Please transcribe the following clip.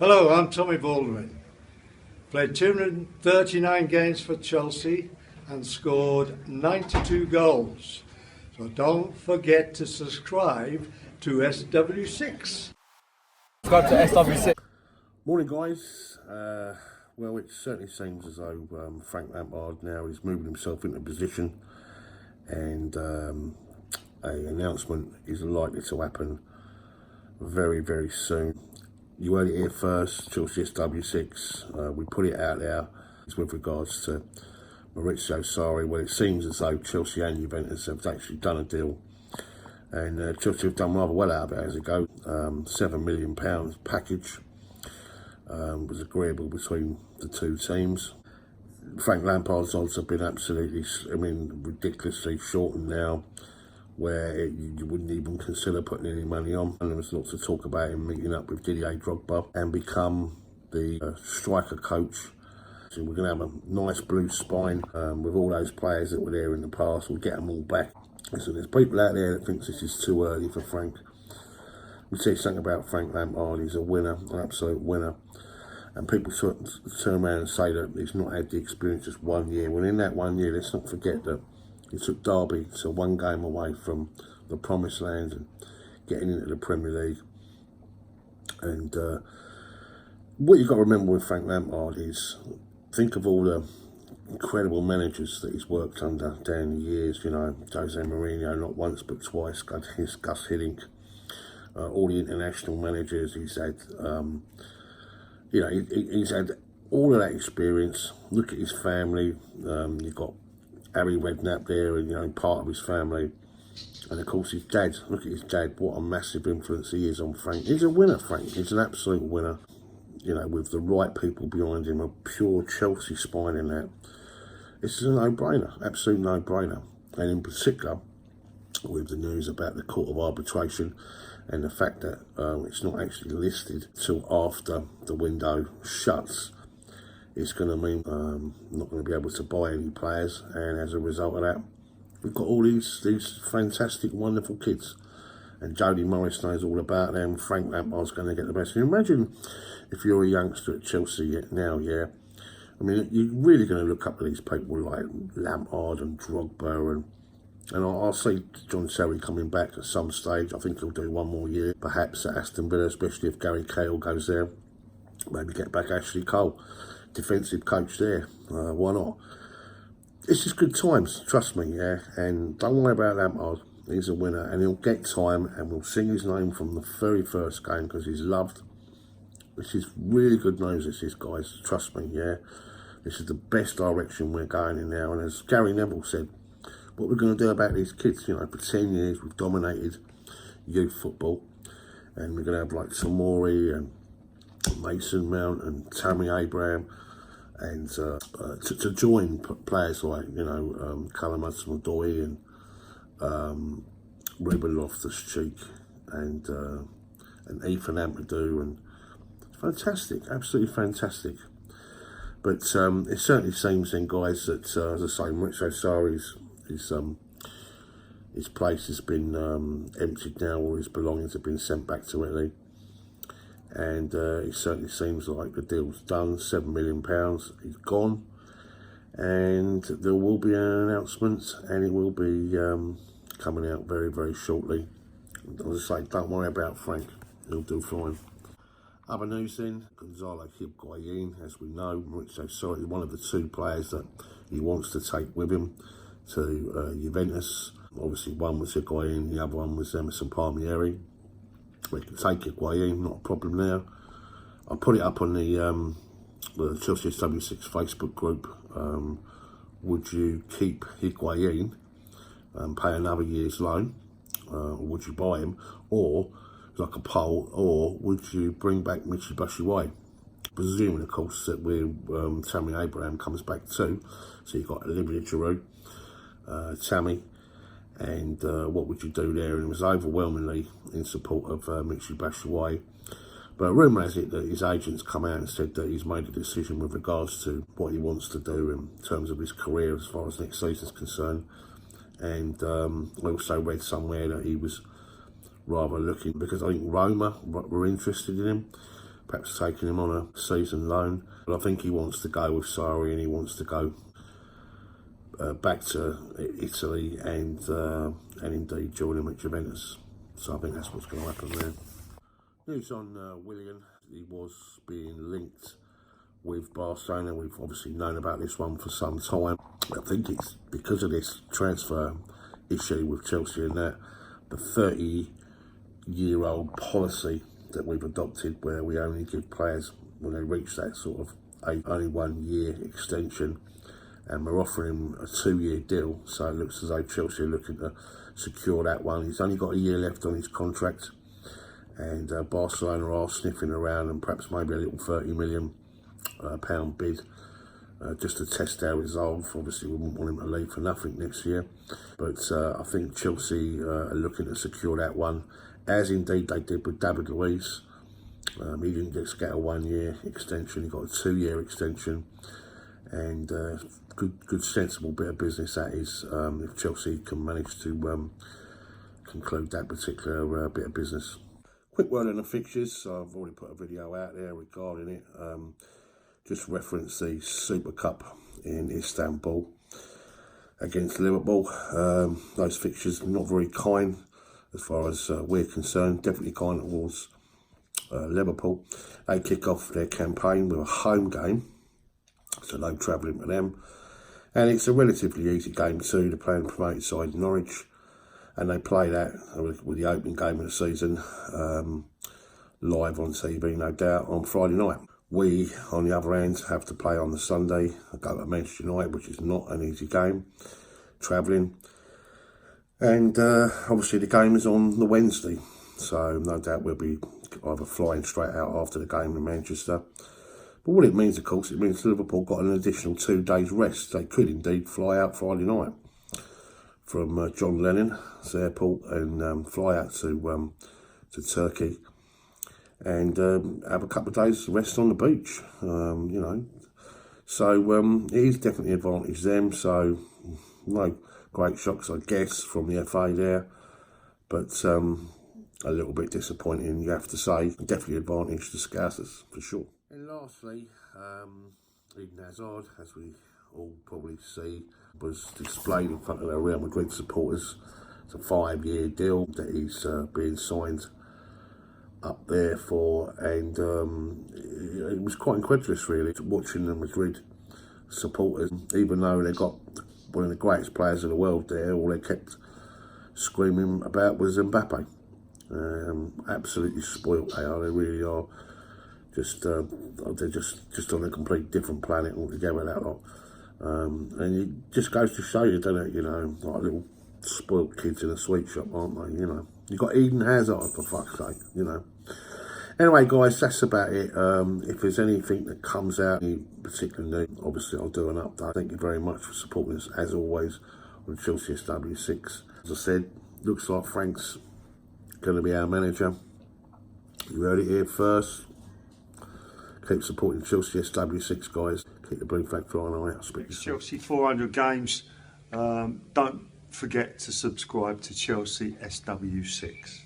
Hello, I'm Tommy Baldwin. Played 239 games for Chelsea and scored 92 goals. So don't forget to subscribe to SW6. Subscribe to SW6. Morning, guys. Well, it certainly seems as though Frank Lampard now is moving himself into position, and an announcement is likely to happen very, very soon. You heard it here first, Chelsea SW6. We put it out there with regards to Maurizio Sarri. Well, it seems as though Chelsea and Juventus have actually done a deal, and Chelsea have done rather well out of it as it goes. £7 million package was agreeable between the two teams. Frank Lampard's odds have been absolutely, ridiculously shortened now, where you wouldn't even consider putting any money on. And there was lots of talk about him meeting up with Didier Drogba and become the striker coach. So we're going to have a nice blue spine with all those players that were there in the past. We'll get them all back. So there's people out there that think this is too early for Frank. We say something about Frank Lampard. He's a winner, an absolute winner. And people turn around and say that he's not had the experience just 1 year. Well, in that 1 year, let's not forget that he took Derby to one game away from the promised land and getting into the Premier League. And what you've got to remember with Frank Lampard is, think of all the incredible managers that he's worked under down the years. You know, Jose Mourinho, not once but twice, Gus Hiddink, all the international managers he's had. He's had all of that experience. Look at his family. You've got Harry Redknapp there, and part of his family, and of course his dad. Look at his dad. What a massive influence he is on Frank. He's a winner, Frank. He's an absolute winner. With the right people behind him, a pure Chelsea spine in that. This is a no-brainer, absolute no-brainer, and in particular with the news about the Court of Arbitration and the fact that it's not actually listed till after the window shuts. It's going to mean not going to be able to buy any players, and as a result of that, we've got all these fantastic, wonderful kids. And Jody Morris knows all about them. Frank Lampard's going to get the best. Can you imagine if you're a youngster at Chelsea now, yeah? I mean, you're really going to look up to these people like Lampard and Drogba, and I'll see John Terry coming back at some stage. I think he'll do one more year, perhaps at Aston Villa, especially if Gary Cahill goes there. Maybe get back Ashley Cole, defensive coach there. Why not? It's just good times, trust me, yeah. And don't worry about Lampard. He's a winner, and he'll get time, and we'll sing his name from the very first game because he's loved. This is really good news, this is, guys. Trust me, yeah. This is the best direction we're going in now. And as Gary Neville said, what we're going to do about these kids, for 10 years we've dominated youth football, and we're going to have like Tomori and Mason Mount and Tammy Abraham, and to join players like Callum Hudson-Odoi and Ruben Loftus-Cheek and Ethan Ampadu, and fantastic, absolutely fantastic. But it certainly seems then, guys, that as I say, Maurizio Sarri's his place has been emptied now. All his belongings have been sent back to Italy, and it certainly seems like the deal's done. £7 million is gone, and there will be an announcement, and it will be coming out very, very shortly. As I say, don't worry about Frank; he'll do fine. Other news then, Gonzalo Higuain, as we know, Maurizio Sarri, one of the two players that he wants to take with him to Juventus. Obviously one was Higuain, the other one was Emerson Palmieri. We can take Higuain, not a problem there. I put it up on the Chelsea SW6 Facebook group. Would you keep Higuain and pay another year's loan, or would you buy him, or like a poll, or would you bring back Michy Batshuayi? Presuming, of course, that Tammy Abraham comes back too. So you've got Olivier Giroud, Tammy, and what would you do there? And it was overwhelmingly in support of Michy Batshuayi. But rumour has it that his agents come out and said that he's made a decision with regards to what he wants to do in terms of his career as far as next season is concerned. And I also read somewhere that he was rather looking, because I think Roma were interested in him. perhaps taking him on a season loan. But I think he wants to go with Sarri, and he wants to go back to Italy and indeed join him at Juventus. So I think that's what's going to happen there. News on Willian. He was being linked with Barcelona. We've obviously known about this one for some time. I think it's because of this transfer issue with Chelsea and that the 30-year-old policy that we've adopted, where we only give players when they reach that sort of only 1 year extension, and we're offering him a 2-year deal. So it looks as though Chelsea are looking to secure that one. He's only got a year left on his contract, and Barcelona are sniffing around, and perhaps maybe a little £30 million bid just to test our resolve. Obviously we wouldn't want him to leave for nothing next year, but I think Chelsea are looking to secure that one, as indeed they did with David Luiz. He didn't just get a 1 year extension, he got a 2-year extension, and good sensible bit of business that is, if Chelsea can manage to conclude that particular bit of business. Quick word on the fixtures. I've already put a video out there regarding it. Just reference the Super Cup in Istanbul against Liverpool. Those fixtures are not very kind as far as we're concerned. Definitely kind towards Liverpool. They kick off their campaign with a home game, so no travelling for them. And it's a relatively easy game too. They're playing promoted side Norwich, and they play that with the opening game of the season live on TV, no doubt, on Friday night. We, on the other hand, have to play on the Sunday, go to Manchester United, which is not an easy game, travelling. And obviously the game is on the Wednesday, so no doubt we'll be either flying straight out after the game in Manchester. But what it means, of course, it means Liverpool got an additional 2 days rest. They could indeed fly out Friday night from John Lennon's airport and fly out to Turkey and have a couple of days rest on the beach, you know. So it is definitely an advantage them. So no great shocks, I guess, from the FA there, but a little bit disappointing, you have to say. Definitely advantage to Scousers, for sure. And lastly, Eden Hazard, as we all probably see, was displayed in front of the Real Madrid supporters. It's a 5-year deal that he's being signed up there for, and it was quite incredulous really watching the Madrid supporters, even though they got one of the greatest players in the world there. All they kept screaming about was Mbappe. Absolutely spoilt they are. They really are. They're just on a complete different planet altogether, that lot. And it just goes to show you, doesn't it? You know, like little spoilt kids in a sweet shop, aren't they? You know, you got Eden Hazard, for fuck's sake. You know. Anyway, guys, that's about it. If there's anything that comes out, any particular news, obviously I'll do an update. Thank you very much for supporting us, as always, on Chelsea SW6. As I said, looks like Frank's going to be our manager. You heard it here first. Keep supporting Chelsea SW6, guys. Keep the blue flag flying away. I'll speak to you soon. Chelsea 400 games. Don't forget to subscribe to Chelsea SW6.